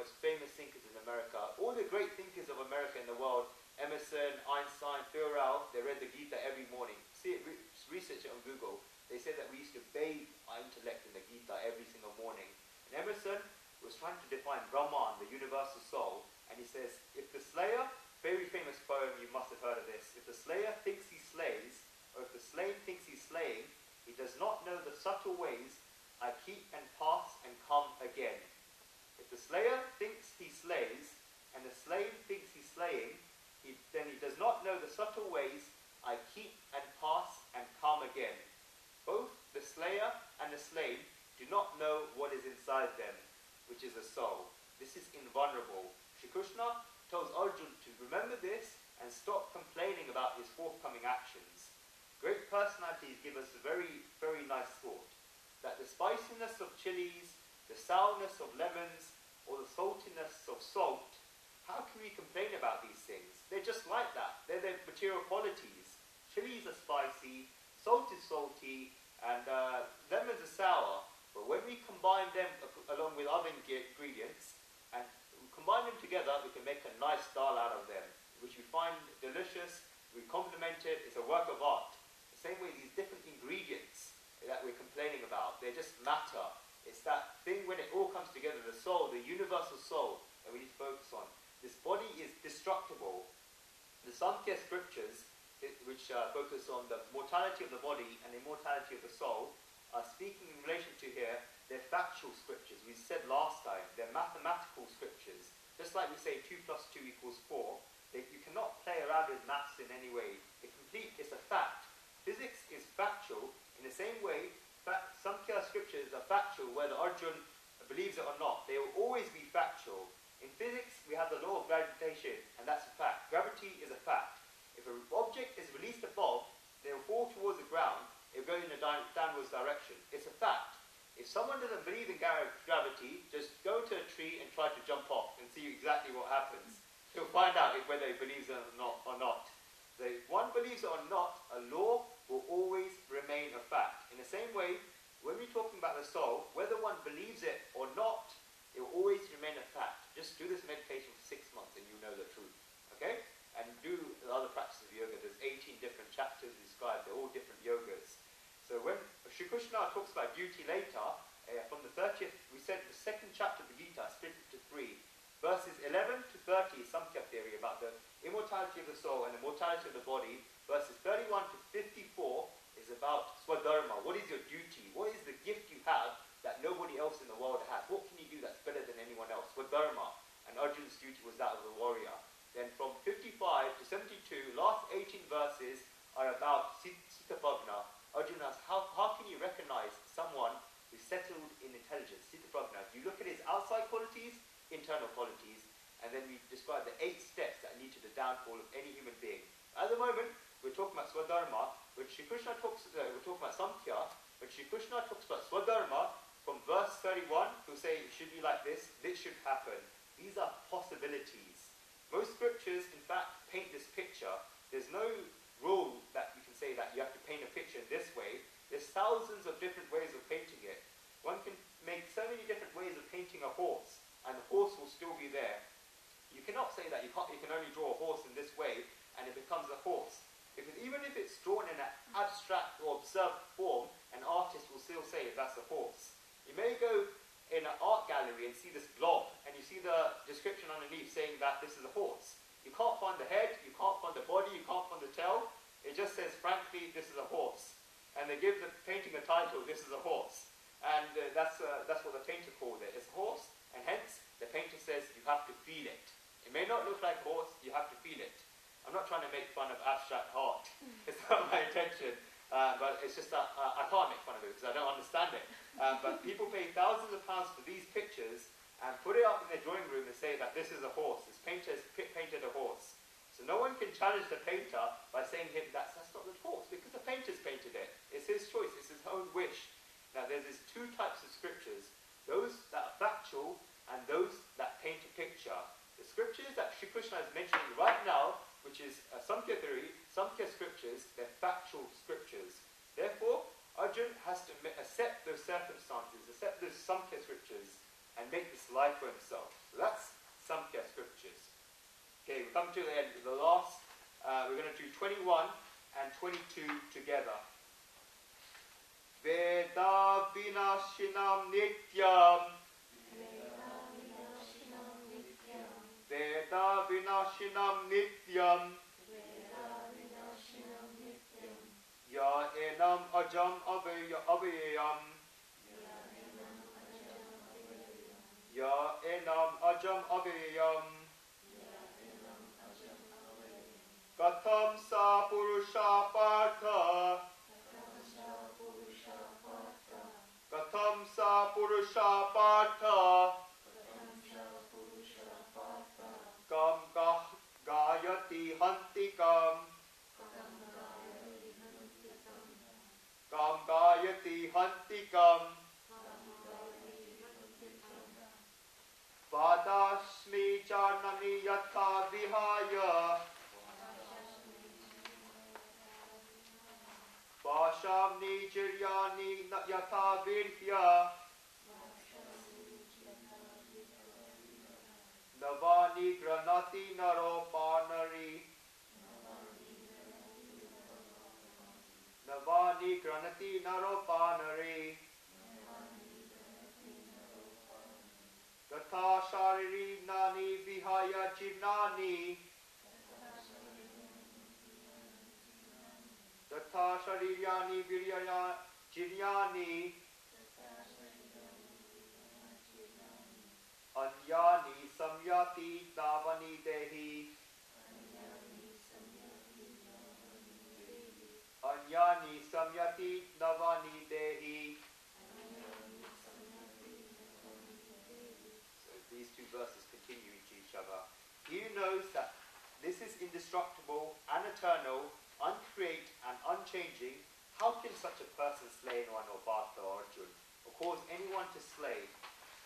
most famous thinkers in America. All the great thinkers of America in the world, Emerson, Einstein, Thoreau, they read the Gita every morning. See it, research it on Google. They say that we used to bathe our intellect in the Gita every single morning. And Emerson was trying to define Brahman, the universal soul, and he says, if the slayer, very famous poem, you must have heard of this, if the slayer thinks he slays, or if the slave thinks he's slaying, he does not know the subtle ways I keep and pass and come again. If the slayer thinks he slays, and the slave thinks he's slaying, then he does not know the subtle ways I keep and pass and come again. Both the slayer and the slave do not know what is inside them, which is a soul. This is invulnerable. Shri Krishna tells Arjuna to remember this and stop complaining about his forthcoming actions. Great personalities give us a very, very nice thought, that the spiciness of chilies, the sourness of lemons, or the saltiness of salt, how can we complain about these things? They're just like that. They're their material qualities. Chilies are spicy, salt is salty, and lemons are sour. But when we combine them along with other ingredients, and combine them together, we can make a nice dal out of them, which we find delicious, we complement it, it's a work of art. The same way these different ingredients that we're complaining about, they just matter. It's that thing when it all comes together, the soul, the universal soul, that we need to focus on. This body is destructible. The Samkhya scriptures, which focus on the mortality of the body and the immortality of the soul, are speaking in relation to here, they're factual scriptures. We said last time, they're mathematical scriptures. Just like we say 2 plus 2 equals 4, you cannot play around with maths in any way. It's a fact. Physics is factual. In the same way, Samkhya scriptures are factual, whether Arjuna believes it or not. They will always be factual. In physics, we have the law of gravitation, and that's a fact. Gravity is a fact. If an object is released above, they will fall towards the ground, it will go in a downwards direction. It's a fact. If someone doesn't believe in gravity, just go to a tree and try to jump off and see exactly what happens. He'll find out whether he believes it or not. So if one believes it or not, a law will always remain a fact. In the same way, when we're talking about the soul, whether one believes it or not, it will always remain a fact. Just do this meditation for 6 months and you know the truth. Okay? And do the other practices of yoga. There's 18 different chapters described. They're all different yogas. So when Shri Krishna talks about duty later, from the 30th, we said the second chapter of the Gita split into 3. Verses 11 to 30 is Samkhya theory about the immortality of the soul and the mortality of the body. Verses 31 to 54 is about Swadharma. What is your duty? What is the gift you have that nobody else in the world has? What can you do that's better than anyone else? Swadharma. And Arjuna's duty was that of the warrior. Then from 55 to 72, last 18 verses are about Sitapagna. Arjuna asks, how can you recognize someone who's settled in intelligence? Sitapagna. You look at his outside qualities, internal qualities, and then we describe the 8 steps that lead to the downfall of any human being. At the moment, we're talking about Swadharma, but Shri Krishna talks, we're talking about Samkhya, but Shri Krishna talks about Swadharma from verse 31, who say it should be like this should happen. These are possibilities. Most scriptures, in fact, paint this picture. There's no rule that you can say that you have to paint a picture in this way. There's thousands of different ways of painting it. One can make so many different ways of painting a horse, and the horse will still be there. You cannot say that you can only draw a horse in this way, and it becomes a horse. Even if it's drawn in an abstract or observed form, an artist will still say that's a horse. You may go in an art gallery and see this blob, and you see the description underneath saying that this is a horse. You can't find the head, you can't find the body, you can't find the tail. It just says, frankly, this is a horse. And they give the painting a title, this is a horse. And that's what the painter called it. It's a horse, and hence the painter says you have to feel it. It may not look like a horse, you have to feel it. I'm not trying to make fun of abstract art. It's not my intention. But it's just that I can't make fun of it because I don't understand it. But people pay thousands of pounds for these pictures and put it up in their drawing room and say that this is a horse. This painter has painted a horse. So no one can challenge the painter by saying to him that's not the horse because the painter's painted it. It's his choice. It's his own wish. Now there's these 2 types of scriptures. Those that are factual and those that paint a picture. The scriptures that Shri Krishna is mentioning right now, which is Samkhya theory, Samkhya scriptures, they're factual scriptures. Therefore, Arjuna has to accept those circumstances, accept those Samkhya scriptures, and make this life for himself. So that's Okay, we come to the end. The last, we're going to do 21 and 22 together. Veda vinashinam nityam. Veda vinashinam nityam. Ya enam ajam avayam. Ya enam ajam avayam. Katham sa purusha partha. Katham sa purusha partha. Kam gayati hantikam. Kam gayati hantikam. Vadasmi janani yatha vihaya. Vashamni jiryani yatha virya. Navani granati naropanari. Navani granati naropanari. Gatha shariri nani vihaya jirnani. Gatha sharirani viryaya jiryani. Anyani samyati navani dehi. Anyani samyati navani dehi. So these two verses continue to each other. He who knows that this is indestructible and eternal, uncreate and unchanging, how can such a person slay anyone or Partha or Arjun, or cause anyone to slay?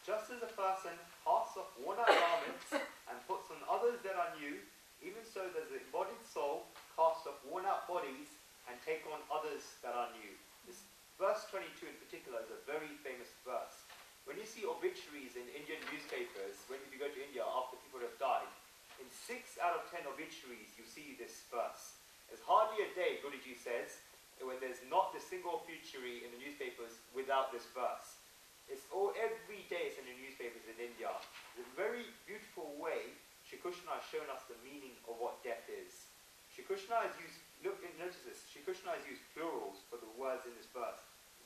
Just as a person casts off worn-out garments and puts on others that are new, even so does the embodied soul cast off worn-out bodies and take on others that are new. This verse 22 in particular is a very famous verse. When you see obituaries in Indian newspapers, if you go to India after people have died, in 6 out of 10 obituaries you see this verse. There's hardly a day, Guruji says, when there's not a single obituary in the newspapers without this verse. It's all every day it's in the newspapers in India. In a very beautiful way, Shri Krishna has shown us the meaning of what death is. Shri Krishna has used, notice this, Shri Krishna has used plurals for the words in this verse.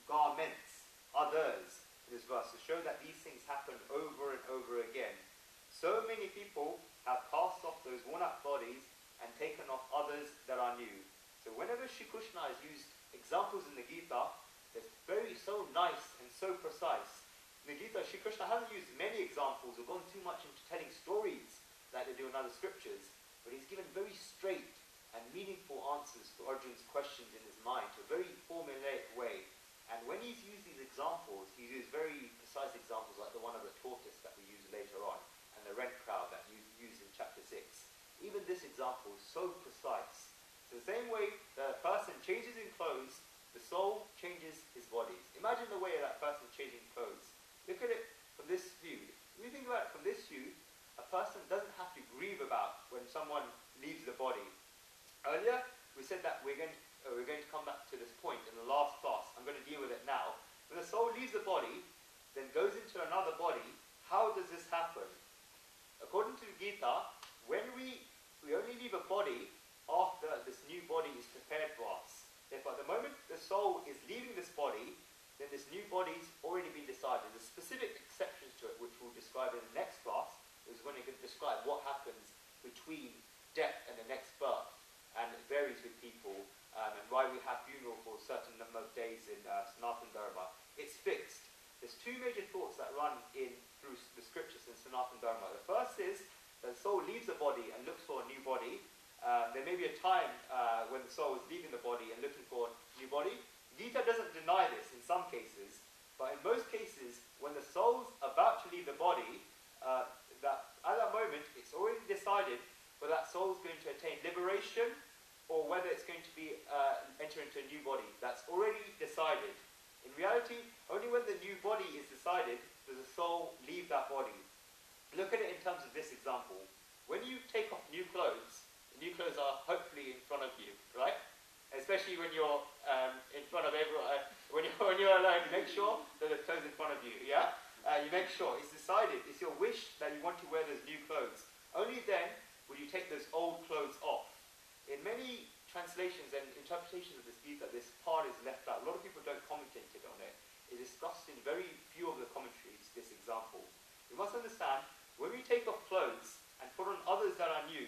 Garments, others, in this verse, to show that these things happen over and over again. So many people have cast off those worn-out bodies and taken off others that are new. So whenever Shri Krishna has used examples in the Gita, it's so nice and so precise. In the Gita, Shri Krishna hasn't used many examples or gone too much into telling stories like they do in other scriptures, but he's given very straight and meaningful answers to Arjun's questions in his mind, to a very formulaic way. And when he's used these examples, he's used very precise examples like the one of the tortoise that we use later on, and the rent crowd that you use in chapter 6. Even this example is so precise. So the same way that a person changes in clothes, the soul changes his bodies. Imagine the way that person changing clothes. Look at it from this view. When you think about it from this view, a person doesn't have to grieve about when someone leaves the body. Earlier, we said that we're going to come back to this point in the last class. I'm going to deal with it now. When the soul leaves the body, then goes into another body, how does this happen? According to the Gita, when we only leave a body after this new body is prepared for us. Therefore, at the moment the soul is leaving this body, then this new body's already been decided. There's specific exceptions to it, which we'll describe in the next class. Is when it can describe what happens between death and the next birth, and it varies with people, and why we have funeral for a certain number of days in Sanatana Dharma. It's fixed. There's two major thoughts that run through the scriptures in Sanatana Dharma. The first is that the soul leaves the body and looks for a new body. There may be a time when the soul is leaving the body and looking for a new body. Gita doesn't deny this in some cases, but in most cases, when the soul's about to leave the body, that at that moment it's already decided whether that soul is going to attain liberation or whether it's going to be enter into a new body. That's already decided. In reality, only when the new body is decided does the soul leave that body. Look at it in terms of this example. When you take off new are hopefully in front of you, right? Especially when you're in front of everyone. When you're alone, you make sure that the clothes in front of you. Yeah. You make sure it's decided. It's your wish that you want to wear those new clothes. Only then will you take those old clothes off. In many translations and interpretations of this Gita, this part is left out. A lot of people don't commentate on it. It's discussed in very few of the commentaries, this example. You must understand, when we take off clothes and put on others that are new,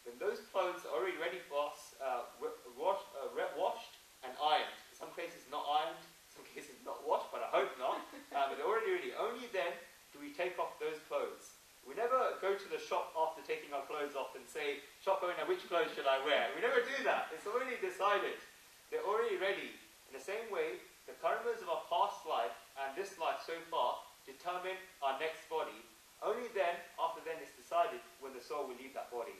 then those clothes are already ready for us, washed and ironed. In some cases not ironed, in some cases not washed, but I hope not. But they're already ready. Only then do we take off those clothes. We never go to the shop after taking our clothes off and say, shop owner, which clothes should I wear? We never do that. It's already decided. They're already ready. In the same way, the karmas of our past life and this life so far determine our next body. Only then, after then, it's decided when the soul will leave that body.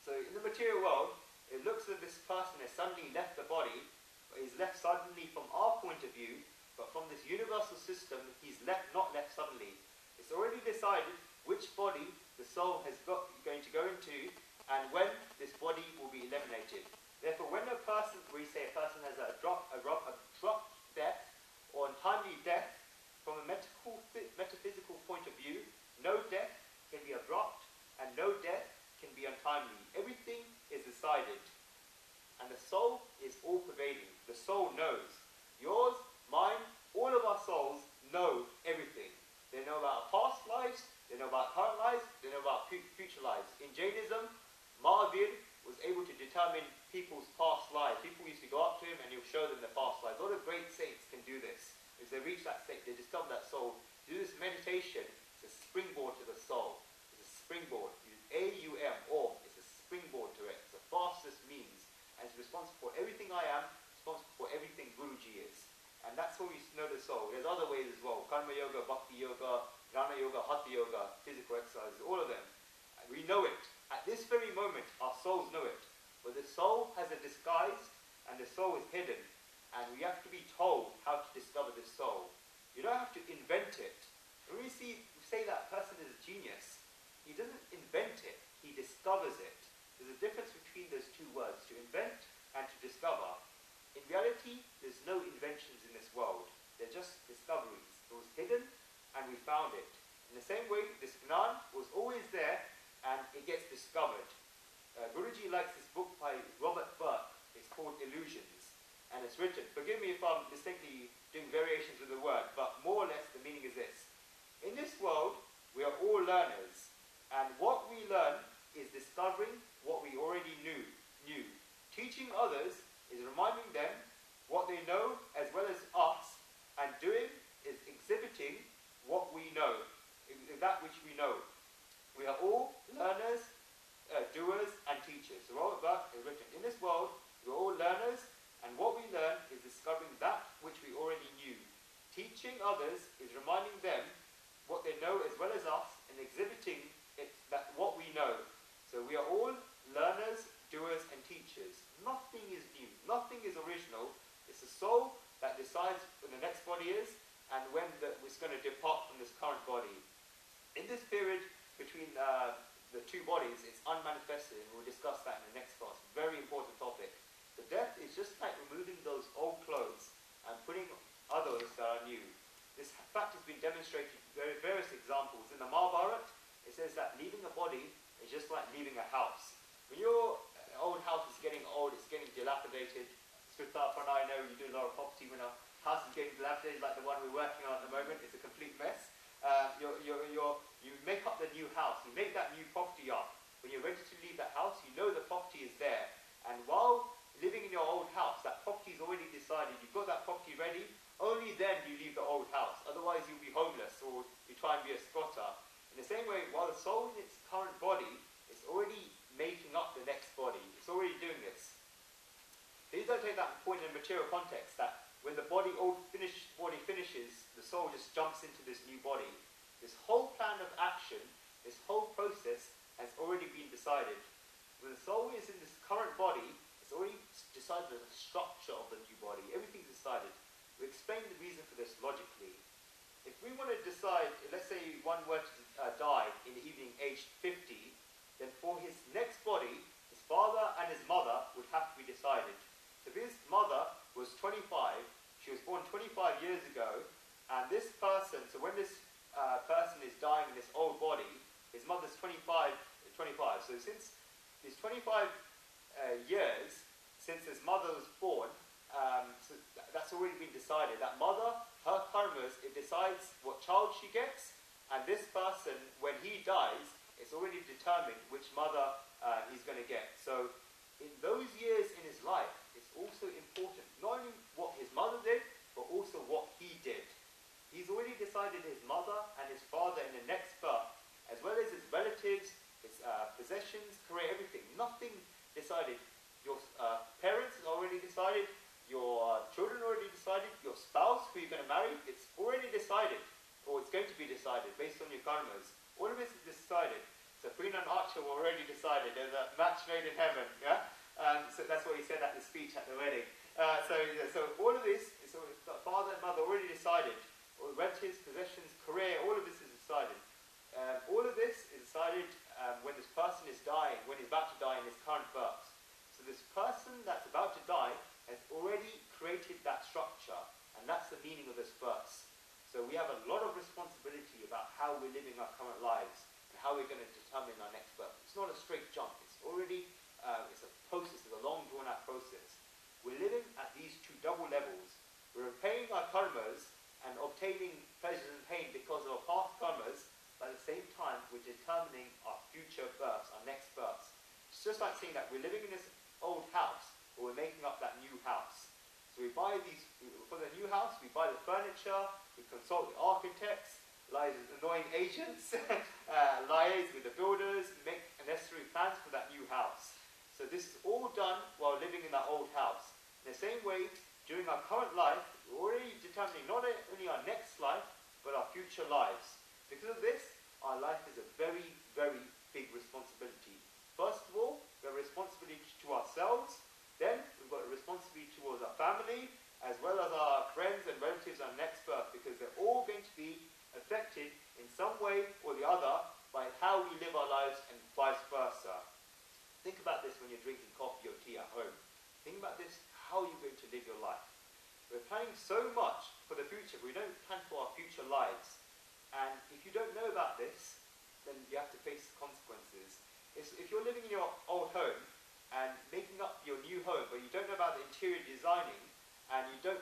So in the material world, it looks as if this person has suddenly left the body, but he's left suddenly from our point of view, but from this universal system, he's not left suddenly. It's already decided which body the soul has going to go into, and when this body will be eliminated. Therefore, when a person, we say a person has a drop death, or untimely death, from a metaphysical point of view, no death can be abrupt, and no death can be untimely. Everything is decided. And the soul is all-pervading. The soul knows. Yours, mine, all of our souls know everything. They know about our past lives, they know about current lives, they know about future lives. In Jainism, Mahavir was able to determine people's past lives. People used to go up to him and he'll show them their past lives. A lot of great saints can do this. As they reach that state, they discover that soul. Do this meditation, it's a springboard to the soul. It's a springboard. A-U-M, or it's a springboard to it. It's the fastest means. And it's responsible for everything I am, responsible for everything Guruji is. And that's how we know the soul. There's other ways as well. Karma yoga, bhakti yoga, jnana yoga, hatha yoga, physical exercises, all of them. And we know it. At this very moment, our souls know it. But the soul has a disguise, and the soul is hidden. And we have to be told how to discover this soul. You don't have to invent it. When we say that person is a genius, he doesn't invent it, he discovers it. There's a difference between those two words, to invent and to discover. In reality, there's no inventions in this world. They're just discoveries. It was hidden and we found it. In the same way, this Gnan was always there and it gets discovered. Guruji likes this book by Robert Burke. It's called Illusions. And it's written, forgive me if I'm distinctly doing variations with the word, but more or less the meaning is this. In this world, we are all learners. And what we learn is discovering what we already knew. Teaching others is reminding them what they know as well as us, and doing is exhibiting what we know, that which we know. We are all learners, doers, and teachers. So Robert Burke has written, in this world, we're all learners, and what we learn is discovering that which we already knew. Teaching others is reminding them what they know as well as us, and exhibiting what we know. So we are all learners, doers, and teachers. Nothing is new. Nothing is original. It's the soul that decides when the next body is, and when it's going to depart from this current body. In this period between the two bodies, it's unmanifested, and we'll discuss that in the next class. Very important topic. The death is just like removing those old clothes and putting others that are new. This fact has been demonstrated in various examples. In the Mahabharata, it says that leaving a body is just like leaving a house. When your old house is getting old, it's getting dilapidated. Srita, I know you do a lot of property. When a house is getting dilapidated, like the one we're working on at the moment, it's a complete mess. You make up the new house. You make that new property up. When you're ready to leave that house, you know the property is there. And while living in your old house, that property is already decided. You've got that property ready. Only then you leave the old house. Otherwise, you'll be homeless, or you try and be a squatter. In the same way, while the soul in its current body is already making up the next body. It's already doing this. Please don't take that point in a material context, that when the body finishes, the soul just jumps into this new body. This whole plan of action, this whole process has already been decided. When the soul is in this current body, it's already decided the structure of the new body. Everything's decided. We explain the reason for this logically. If we want to decide, let's say one were to die in the evening aged 50, then for his next body, his father and years ago, and this person, so when this person is dying in this old body, his mother's 25. So since these 25 years since his mother was born, so that's already been decided. That mother, her karmas, it decides what child she gets, and this person, when he dies, it's already determined which mother he's going to get. So in those years in his life, it's also important, not only what his mother did, but also what he did. He's already decided his mother and his father in the next birth, as well as his relatives, his possessions, career, everything. Nothing decided. Your parents is already decided, your children already decided, your spouse who you're going to marry, it's already decided, or it's going to be decided based on your karmas. All of this is decided. So Queen and Archer were already decided. There's a match made in heaven. Yeah. So that's what he said at the speech at the wedding. So all of this, so father and mother already decided. All relatives, possessions, career, all of this is decided. All of this is decided when this person is dying, when he's about to die in his current birth. So this person that's about to die has already created that structure, and that's the meaning of this verse. So we have a lot of responsibility about how we're living our current lives and how we're going to determine our next birth. It's not a straight jump. It's already, it's a process, it's a long drawn out process. We're living at these two double levels. We're repaying our karmas and obtaining pleasures and pain because of our past karmas, but at the same time we're determining our future births, our next births. It's just like saying that we're living in this old house, but we're making up that new house. So we buy these, for the new house, we buy the furniture, we consult the architects, liaise with annoying agents, liaise with the builders, make necessary plans for that new house. So this is all done while living in that old house. In the same way, during our current life, we're already determining not only our next life, but our future lives. Because of this, our life is a very, very big responsibility. First of all, we have a responsibility to ourselves. Then we've got a responsibility towards our family, as well as our friends and relatives on next birth, because they're all going to be affected in some way or the other by how we live our lives and vice versa. Think about this when you're drinking coffee or tea at home. Think about this, how you're going to live your life. We're planning so much for the future, but we don't plan for our future lives. And if you don't know about this, then you have to face the consequences. If you're living in your old home and making up your new home, but you don't know about the interior designing, and you don't